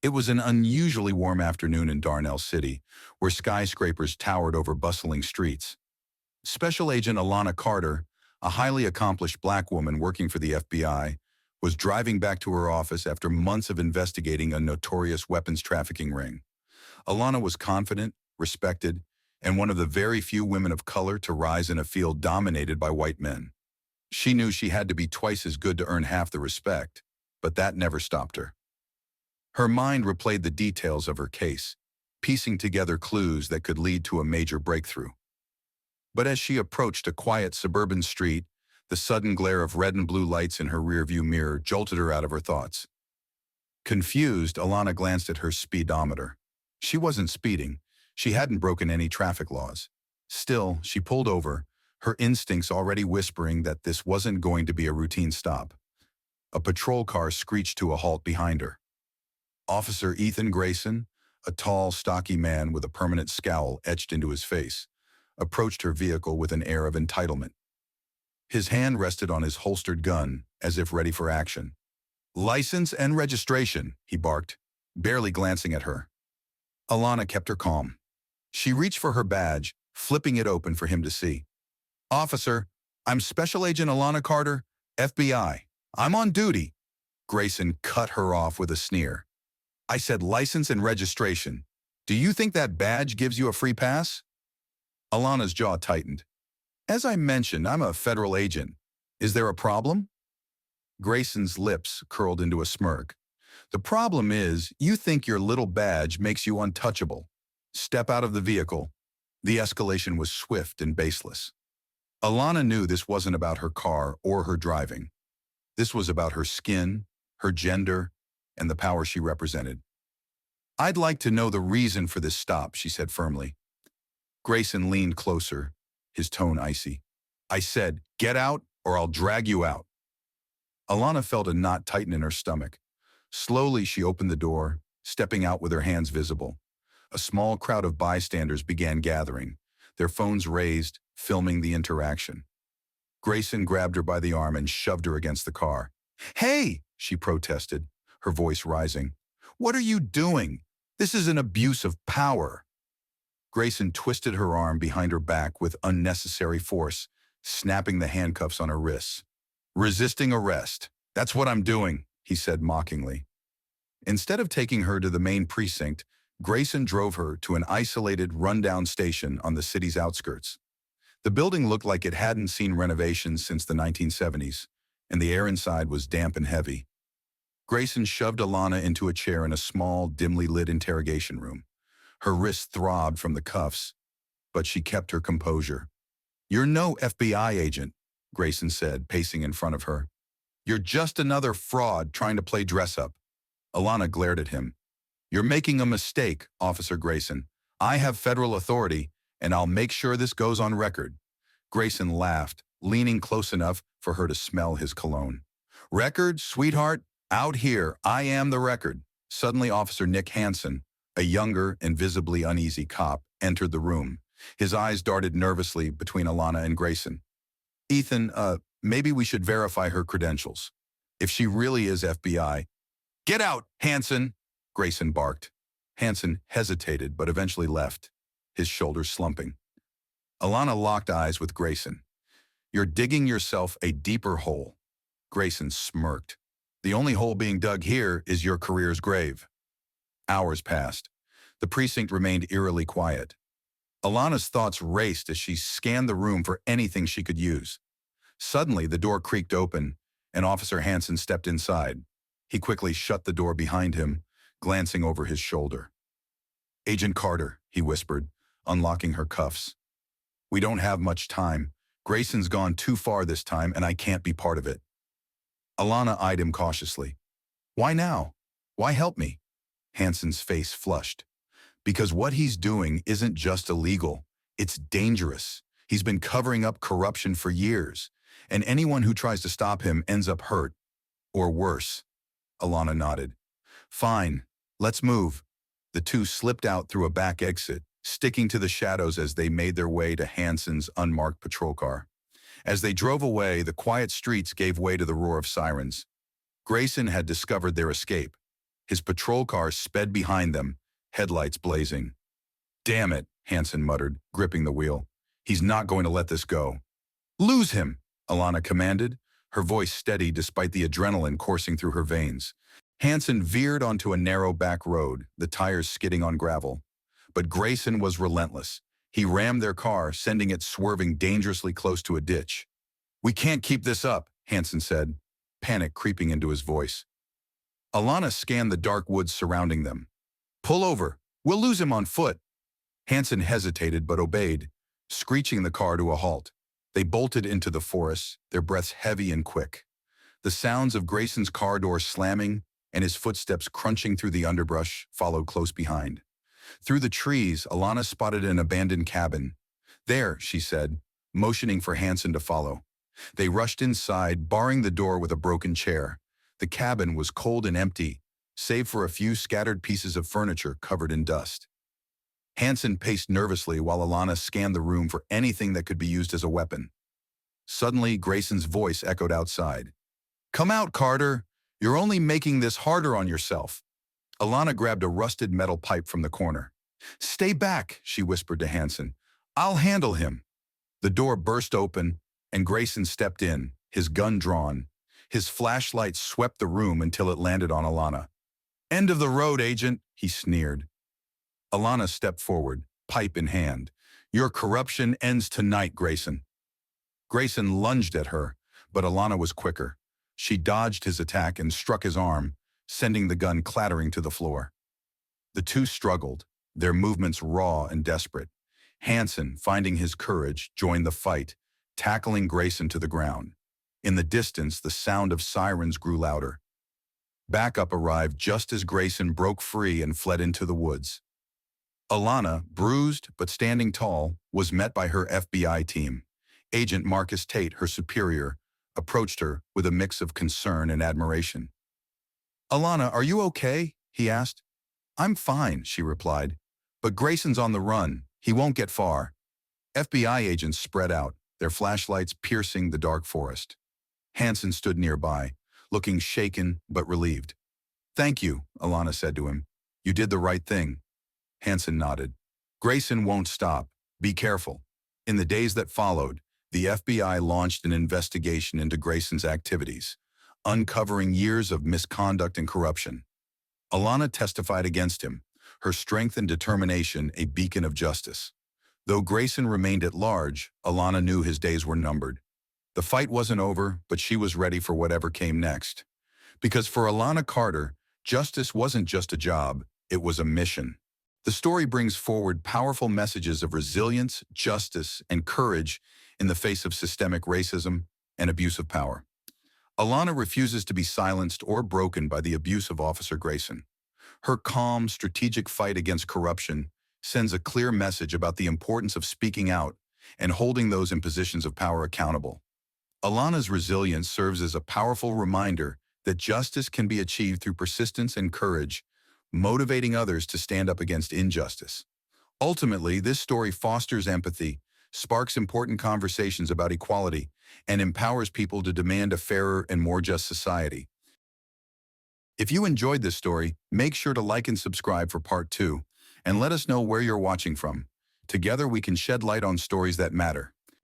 It was an unusually warm afternoon in Darnell City, where skyscrapers towered over bustling streets. Special Agent Alana Carter, a highly accomplished black woman working for the FBI, was driving back to her office after months of investigating a notorious weapons trafficking ring. Alana was confident, respected, and one of the very few women of color to rise in a field dominated by white men. She knew she had to be twice as good to earn half the respect, but that never stopped her. Her mind replayed the details of her case, piecing together clues that could lead to a major breakthrough. But as she approached a quiet suburban street, the sudden glare of red and blue lights in her rearview mirror jolted her out of her thoughts. Confused, Alana glanced at her speedometer. She wasn't speeding. She hadn't broken any traffic laws. Still, she pulled over, her instincts already whispering that this wasn't going to be a routine stop. A patrol car screeched to a halt behind her. Officer Ethan Grayson, a tall, stocky man with a permanent scowl etched into his face, approached her vehicle with an air of entitlement. His hand rested on his holstered gun, as if ready for action. "License and registration," he barked, barely glancing at her. Alana kept her calm. She reached for her badge, flipping it open for him to see. "Officer, I'm Special Agent Alana Carter, FBI. I'm on duty." Grayson cut her off with a sneer. "I said license and registration. Do you think that badge gives you a free pass?" Alana's jaw tightened. "As I mentioned, I'm a federal agent. Is there a problem?" Grayson's lips curled into a smirk. "The problem is, you think your little badge makes you untouchable. Step out of the vehicle." The escalation was swift and baseless. Alana knew this wasn't about her car or her driving. This was about her skin, her gender, and the power she represented. "I'd like to know the reason for this stop," she said firmly. Grayson leaned closer, his tone icy. "I said, get out or I'll drag you out." Alana felt a knot tighten in her stomach. Slowly, she opened the door, stepping out with her hands visible. A small crowd of bystanders began gathering, their phones raised, filming the interaction. Grayson grabbed her by the arm and shoved her against the car. "Hey!" she protested, her voice rising. "What are you doing? This is an abuse of power." Grayson twisted her arm behind her back with unnecessary force, snapping the handcuffs on her wrists. "Resisting arrest. That's what I'm doing," he said mockingly. Instead of taking her to the main precinct, Grayson drove her to an isolated, rundown station on the city's outskirts. The building looked like it hadn't seen renovations since the 1970s, and the air inside was damp and heavy. Grayson shoved Alana into a chair in a small, dimly lit interrogation room. Her wrists throbbed from the cuffs, but she kept her composure. "You're no FBI agent," Grayson said, pacing in front of her. "You're just another fraud trying to play dress-up." Alana glared at him. "You're making a mistake, Officer Grayson. I have federal authority, and I'll make sure this goes on record." Grayson laughed, leaning close enough for her to smell his cologne. "Record, sweetheart? Out here, I am the record." Suddenly, Officer Nick Hansen, a younger and visibly uneasy cop, entered the room. His eyes darted nervously between Alana and Grayson. "Ethan, maybe we should verify her credentials. If she really is FBI." "Get out, Hansen!" Grayson barked. Hansen hesitated but eventually left, his shoulders slumping. Alana locked eyes with Grayson. "You're digging yourself a deeper hole." Grayson smirked. "The only hole being dug here is your career's grave." Hours passed. The precinct remained eerily quiet. Alana's thoughts raced as she scanned the room for anything she could use. Suddenly, the door creaked open, and Officer Hansen stepped inside. He quickly shut the door behind him, glancing over his shoulder. "Agent Carter," he whispered, unlocking her cuffs. "We don't have much time. Grayson's gone too far this time, and I can't be part of it." Alana eyed him cautiously. "Why now? Why help me?" Hansen's face flushed. "Because what he's doing isn't just illegal, it's dangerous. He's been covering up corruption for years, and anyone who tries to stop him ends up hurt, or worse." Alana nodded. "Fine, let's move." The two slipped out through a back exit, sticking to the shadows as they made their way to Hansen's unmarked patrol car. As they drove away, the quiet streets gave way to the roar of sirens. Grayson had discovered their escape. His patrol car sped behind them, headlights blazing. "Damn it," Hansen muttered, gripping the wheel. "He's not going to let this go." "Lose him," Alana commanded, her voice steady despite the adrenaline coursing through her veins. Hansen veered onto a narrow back road, the tires skidding on gravel. But Grayson was relentless. He rammed their car, sending it swerving dangerously close to a ditch. "We can't keep this up," Hansen said, panic creeping into his voice. Alana scanned the dark woods surrounding them. "Pull over. We'll lose him on foot." Hansen hesitated but obeyed, screeching the car to a halt. They bolted into the forest, their breaths heavy and quick. The sounds of Grayson's car door slamming and his footsteps crunching through the underbrush followed close behind. Through the trees, Alana spotted an abandoned cabin. "There," she said, motioning for Hansen to follow. They rushed inside, barring the door with a broken chair. The cabin was cold and empty, save for a few scattered pieces of furniture covered in dust. Hansen paced nervously while Alana scanned the room for anything that could be used as a weapon. Suddenly, Grayson's voice echoed outside. "Come out, Carter! You're only making this harder on yourself." Alana grabbed a rusted metal pipe from the corner. "Stay back," she whispered to Hansen. "I'll handle him." The door burst open, and Grayson stepped in, his gun drawn. His flashlight swept the room until it landed on Alana. "End of the road, Agent," he sneered. Alana stepped forward, pipe in hand. "Your corruption ends tonight, Grayson." Grayson lunged at her, but Alana was quicker. She dodged his attack and struck his arm, sending the gun clattering to the floor. The two struggled, their movements raw and desperate. Hansen, finding his courage, joined the fight, tackling Grayson to the ground. In the distance, the sound of sirens grew louder. Backup arrived just as Grayson broke free and fled into the woods. Alana, bruised but standing tall, was met by her FBI team. Agent Marcus Tate, her superior, approached her with a mix of concern and admiration. "Alana, are you okay?" he asked. "I'm fine," she replied. "But Grayson's on the run. He won't get far." FBI agents spread out, their flashlights piercing the dark forest. Hansen stood nearby, looking shaken but relieved. "Thank you," Alana said to him. "You did the right thing." Hansen nodded. "Grayson won't stop. Be careful." In the days that followed, the FBI launched an investigation into Grayson's activities, uncovering years of misconduct and corruption. Alana testified against him, her strength and determination a beacon of justice. Though Grayson remained at large, Alana knew his days were numbered. The fight wasn't over, but she was ready for whatever came next. Because for Alana Carter, justice wasn't just a job, it was a mission. The story brings forward powerful messages of resilience, justice, and courage in the face of systemic racism and abuse of power. Alana refuses to be silenced or broken by the abuse of Officer Grayson. Her calm, strategic fight against corruption sends a clear message about the importance of speaking out and holding those in positions of power accountable. Alana's resilience serves as a powerful reminder that justice can be achieved through persistence and courage, motivating others to stand up against injustice. Ultimately, this story fosters empathy, sparks important conversations about equality, and empowers people to demand a fairer and more just society. If you enjoyed this story, make sure to like and subscribe for part 2, and let us know where you're watching from. Together we can shed light on stories that matter.